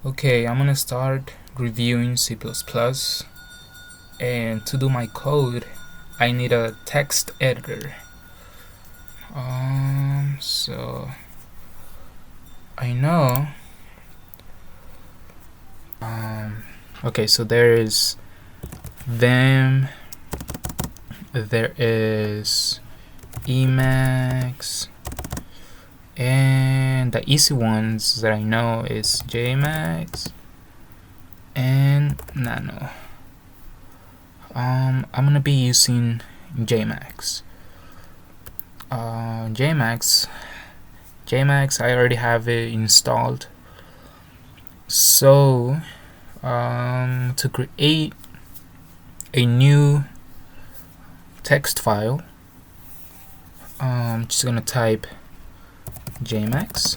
Okay, I'm gonna start reviewing C++, and to do my code I need a text editor. So I know okay, so there is them, there is Emacs, and the easy ones that I know is JMax and Nano. I'm gonna be using JMax. JMax, I already have it installed. So to create a new text file, I'm just gonna type JMax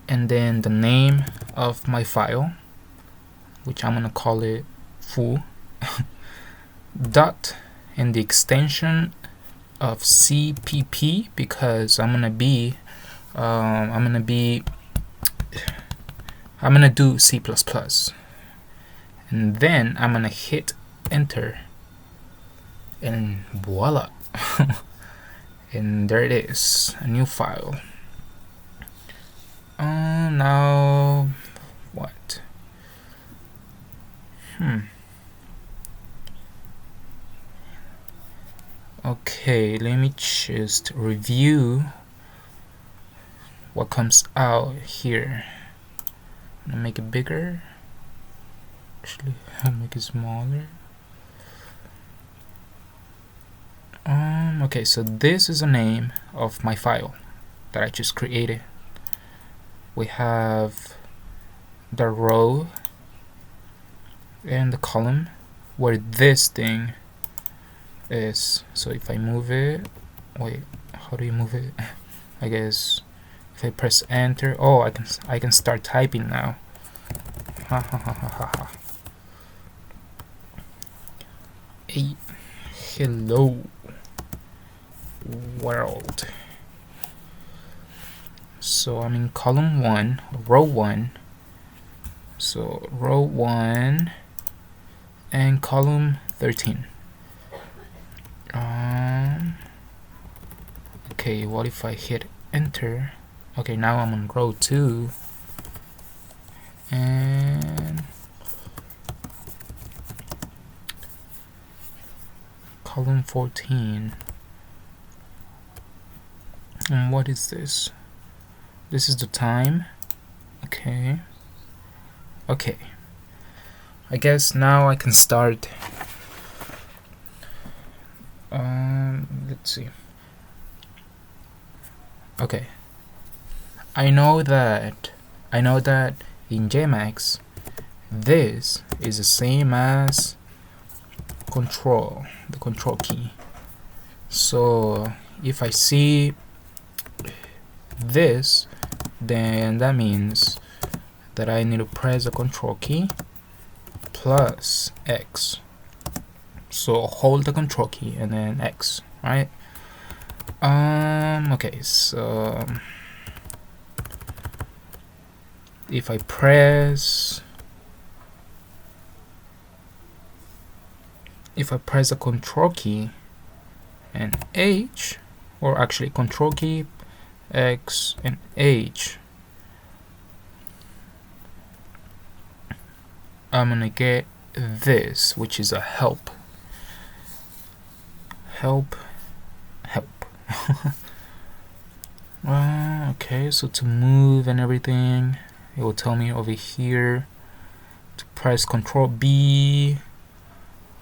and then the name of my file, which I'm gonna call it foo dot and the extension of CPP, because I'm gonna do C++, and then I'm gonna hit enter, and voila. And there it is, a new file. Now what? Okay, let me just review what comes out here. I'm gonna make it bigger. Actually, I'll make it smaller. Okay, so this is the name of my file that I just created. We have the row and the column where this thing is. So if I move it, wait, how do you move it? I guess if I press enter, oh, I can start typing now. Hey, hello world. So I'm in column 1, row 1. So row 1 and column 13. Okay, what if I hit enter? Okay, now I'm on row 2 and column 14. And what is this? This is the time. Okay. I guess now I can start. Let's see. Okay. I know that in JMax this is the same as control, the control key. So if I see this, then that means that I need to press the control key plus X. So hold the control key and then X, right? Okay, so if I press the control key and H, or actually control key, X and H, I'm gonna get this, which is a help. Okay, so to move and everything, it will tell me over here to press Control B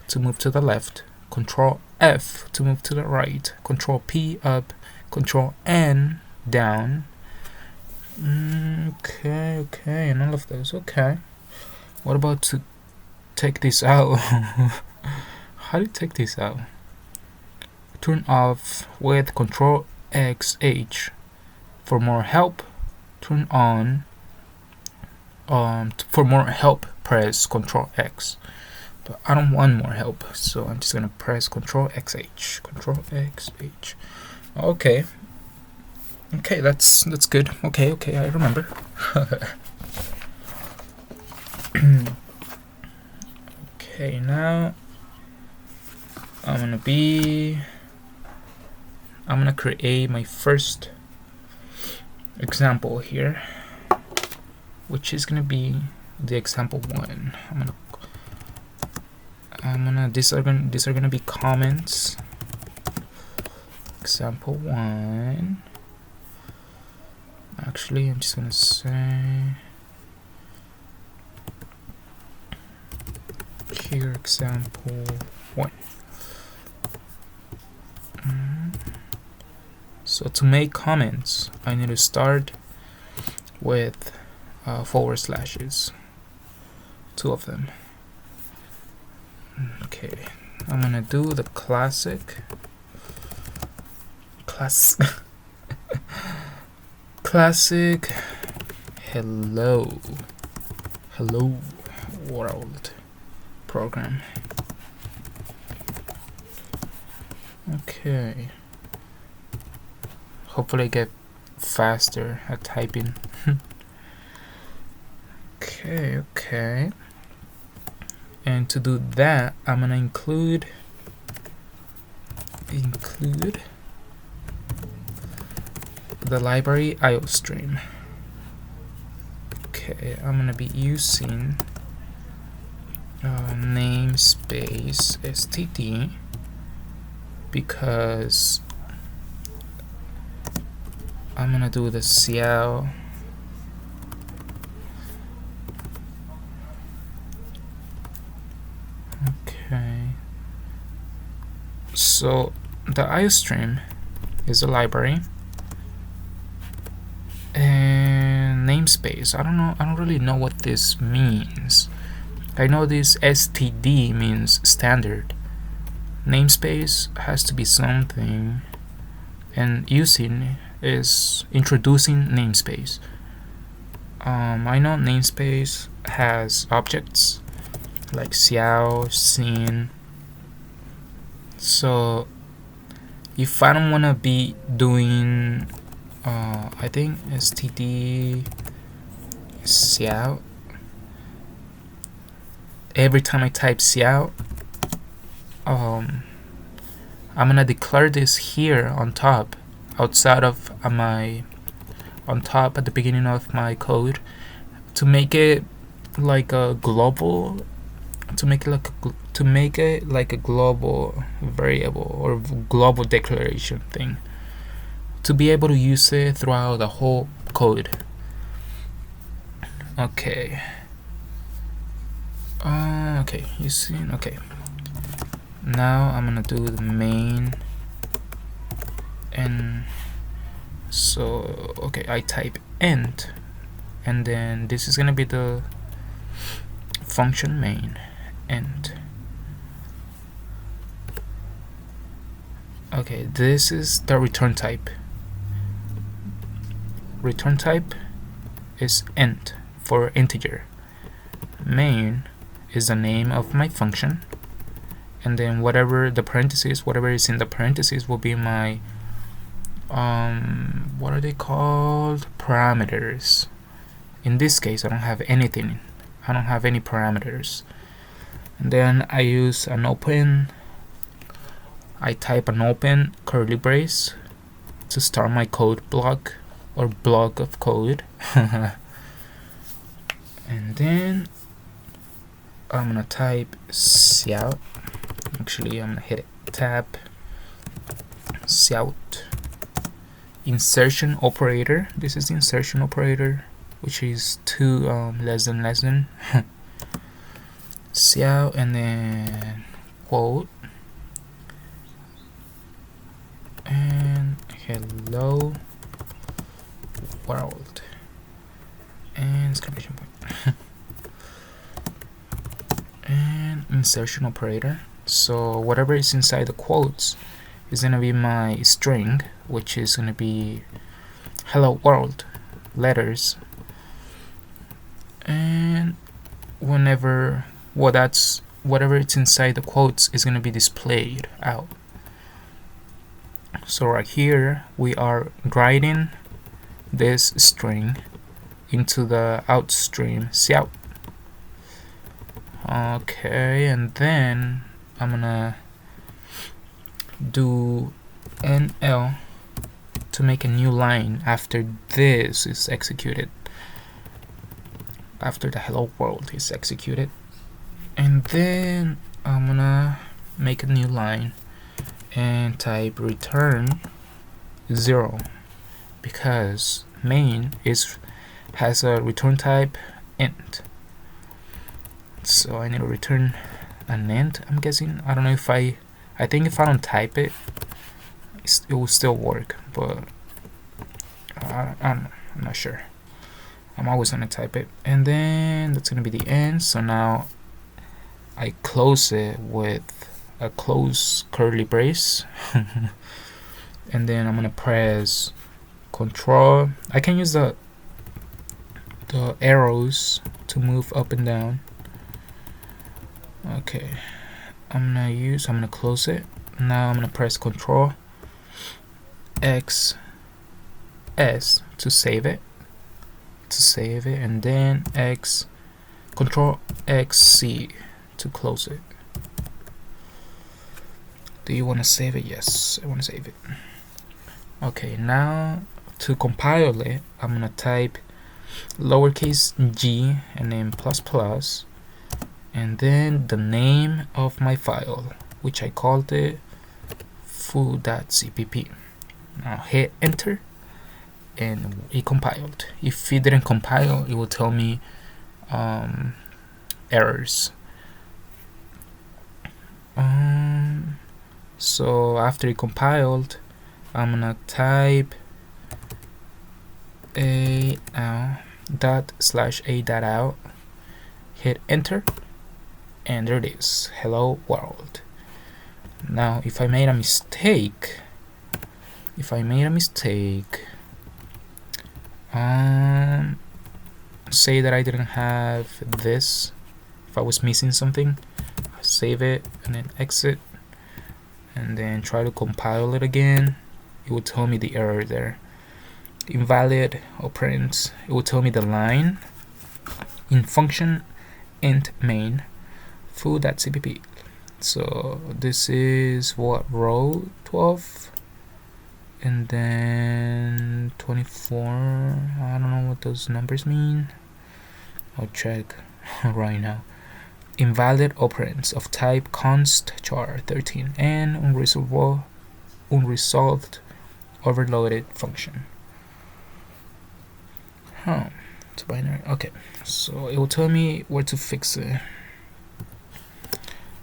to move to the left, Control F to move to the right, Control P up, Control N down. Okay, and all of those. Okay, what about to take this out? How do you take this out? Turn off with Control XH. For more help, turn on. For more help, press Control X. But I don't want more help, so I'm just gonna press Control XH. Control XH. Okay, that's good. Okay, I remember. Okay, now I'm gonna create my first example here, which is gonna be the example 1. These are gonna be comments. Example 1. Actually, I'm just gonna say here example 1. So to make comments, I need to start with forward slashes, 2 of them. Okay, I'm gonna do the classic hello world program. Okay, hopefully I get faster at typing. Okay, and to do that, I'm gonna include the library IOStream. Okay, I'm gonna be using namespace std because I'm gonna do the CL So the IOStream is a library, and namespace, I don't really know what this means. I know this std means standard. Namespace has to be something, and using is introducing namespace. I know namespace has objects like Xiao, Scene. So if I don't want to be doing I think std Xiao, every time I type Xiao, I'm gonna declare this here on top, outside of on top at the beginning of my code, to make it like a global, to make it like a global variable or global declaration thing, to be able to use it throughout the whole code. Okay. Okay, you see. Okay. Now I'm gonna do the main, and so okay, I type end, and then this is gonna be the function main end. Okay, this is the return type. Return type is int for integer. Main is the name of my function, and then whatever the parentheses, whatever is in the parentheses will be my what are they called, parameters. In this case, I don't have anything. I don't have any parameters. And then I use an open. I type an open curly brace to start my code block or block of code. And then I'm gonna type Xiao. Actually, I'm gonna hit it, tab, Xiao. Insertion operator. This is the insertion operator, which is 2 less than Xiao, and then quote and hello world and exclamation point. And insertion operator. So whatever is inside the quotes is gonna be my string, which is gonna be hello world letters, and whenever whatever it's inside the quotes is gonna be displayed out. So right here we are writing this string into the outstream Xiao. Okay, and then I'm gonna do NL to make a new line after this is executed, after the hello world is executed. And then I'm gonna make a new line and type return 0, because main has a return type int. So I need to return an int, I'm guessing. I don't know if I think if I don't type it, it will still work, but I'm not sure. I'm always gonna type it. And then that's gonna be the end. So now I close it with a close curly brace. And then I'm gonna press Control. I can use the arrows to move up and down. Okay, I'm gonna close it. Now I'm gonna press Control X S to save it, and then Control X C to close it. Do you want to save it? Yes, I want to save it. Okay, now to compile it, I'm gonna type lowercase g and then ++, and then the name of my file, which I called it foo.cpp. Now hit enter, and it compiled. If it didn't compile, it will tell me errors. So after it compiled, I'm gonna type a.out, hit enter, and there it is, hello world. Now if I made a mistake, say that I didn't have this, if I was missing something, I save it and then exit, and then try to compile it again. It will tell me the error there, invalid operands. It will tell me the line in function int main foo.cpp. So this is what, row 12 and then 24. I don't know what those numbers mean. I'll check right now. Invalid operands of type const char 13 and unresolved overloaded function. It's binary. Okay, so it will tell me where to fix it.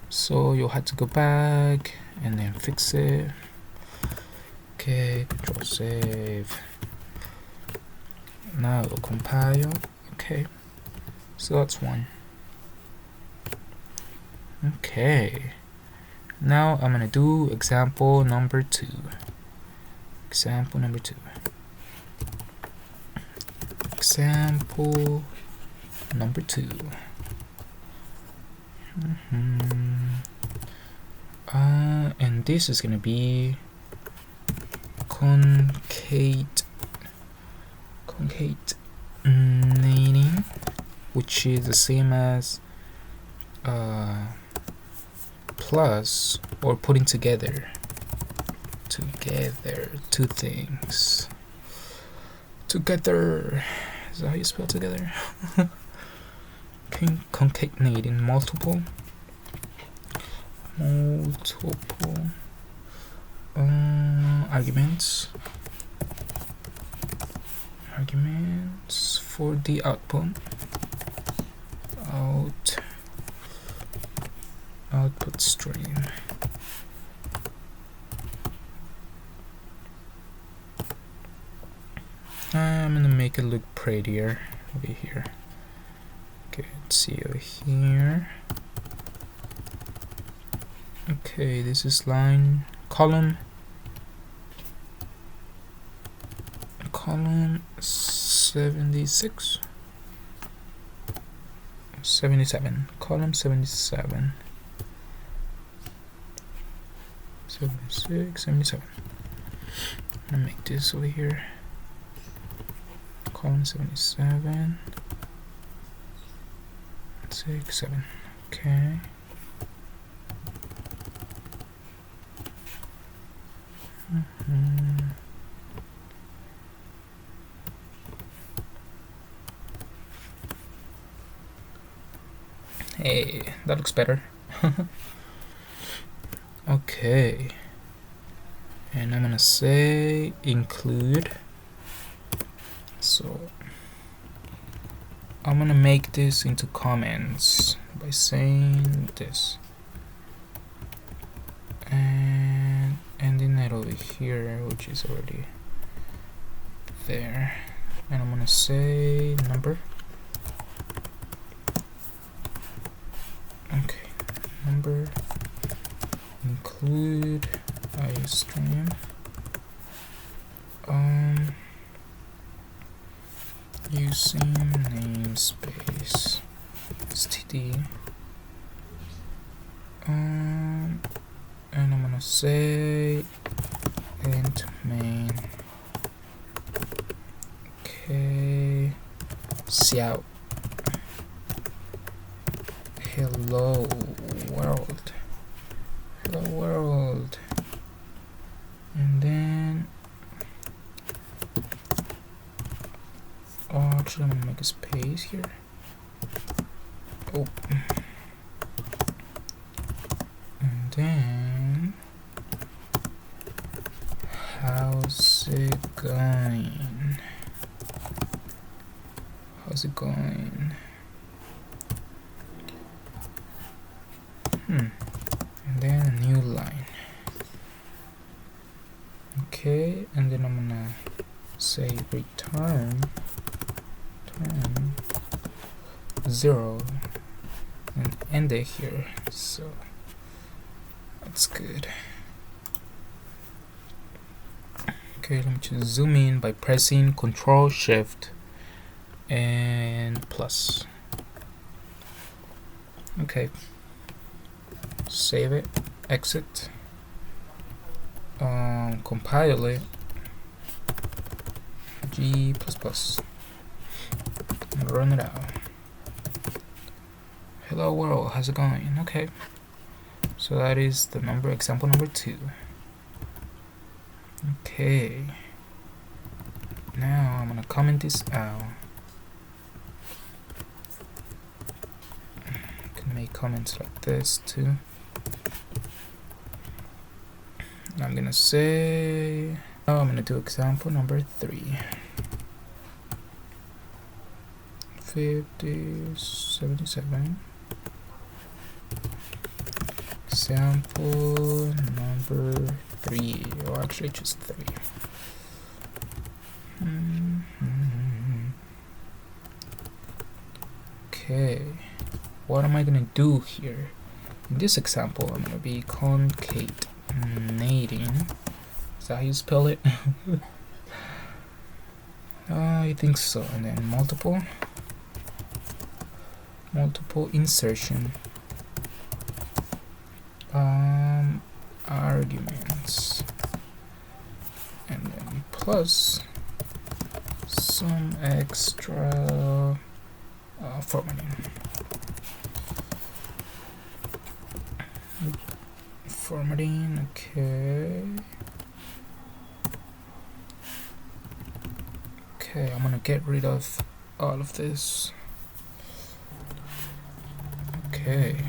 So you'll have to go back and then fix it. Okay, Control save. Now it will compile. Okay, so that's one. Okay, now I'm gonna do example number 2. Example number 2. And this is gonna be concatenating, which is the same as plus or putting together two things together. Is that how you spell together? Concatenating multiple arguments for the output stream. I'm gonna make it look prettier over here. Okay, let's see over here. Okay, this is line column 77, column 77, 76, 77. I'm gonna make this over here, column 77, 6, 7. Okay. Hey, that looks better. Okay. And I'm gonna say include. So I'm gonna make this into comments by saying this. And ending it over here, which is already there. And I'm gonna say number. Okay, number include iStream. Using namespace std. And I'm gonna say int main. Okay, cout. Hello world. Hello world. And then actually I'm gonna make a space here. Oh. And then how's it going? How's it going? And then a new line. Okay, and then I'm gonna say return 0 and end it here, so that's good. Okay, let me just zoom in by pressing Ctrl Shift and plus. Okay, save it, exit, compile it, G++, and run it out. Hello world, how's it going? Okay, so that is the example number 2. Okay, now I'm gonna comment this out. You can make comments like this too. And I'm gonna say, I'm gonna do example number 3. 5077. Example number 3, or actually just 3. Okay, what am I gonna do here? In this example, I'm gonna be concatenating. Is that how you spell it? I think so. And then multiple insertion arguments, and then plus some extra formatting. Okay. Okay, I'm gonna get rid of all of this. Okay.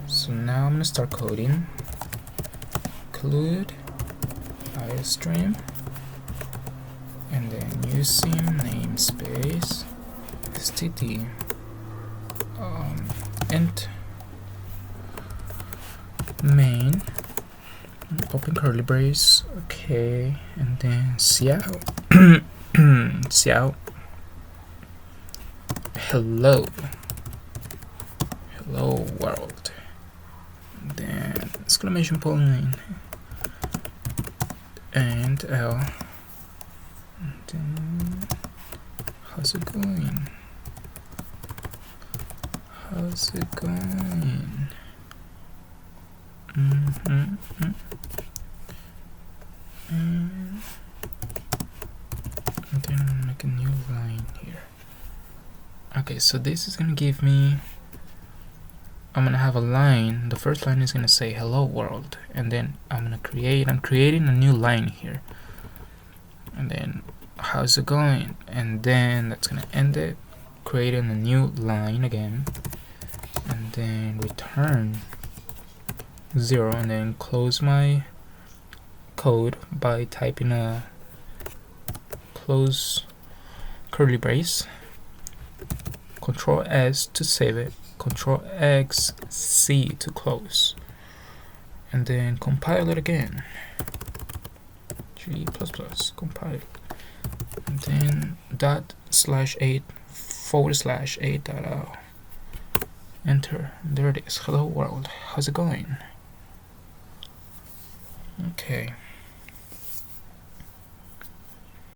So now I'm gonna start coding. Include iStream, and then using namespace std int main, open curly brace. Okay, and then cout cout hello world, and then exclamation point and L, and then how's it going? And then make a new line here. Okay, so this is gonna give me, I'm gonna have a line. The first line is gonna say hello world, and then I'm creating a new line here, and then how's it going, and then that's gonna end it, creating a new line again, and then return 0, and then close my code by typing a close curly brace, Control S to save it, Control X C to close, and then compile it again. G++, compile, and then ./8/8. Enter. There it is. Hello world. How's it going? Okay.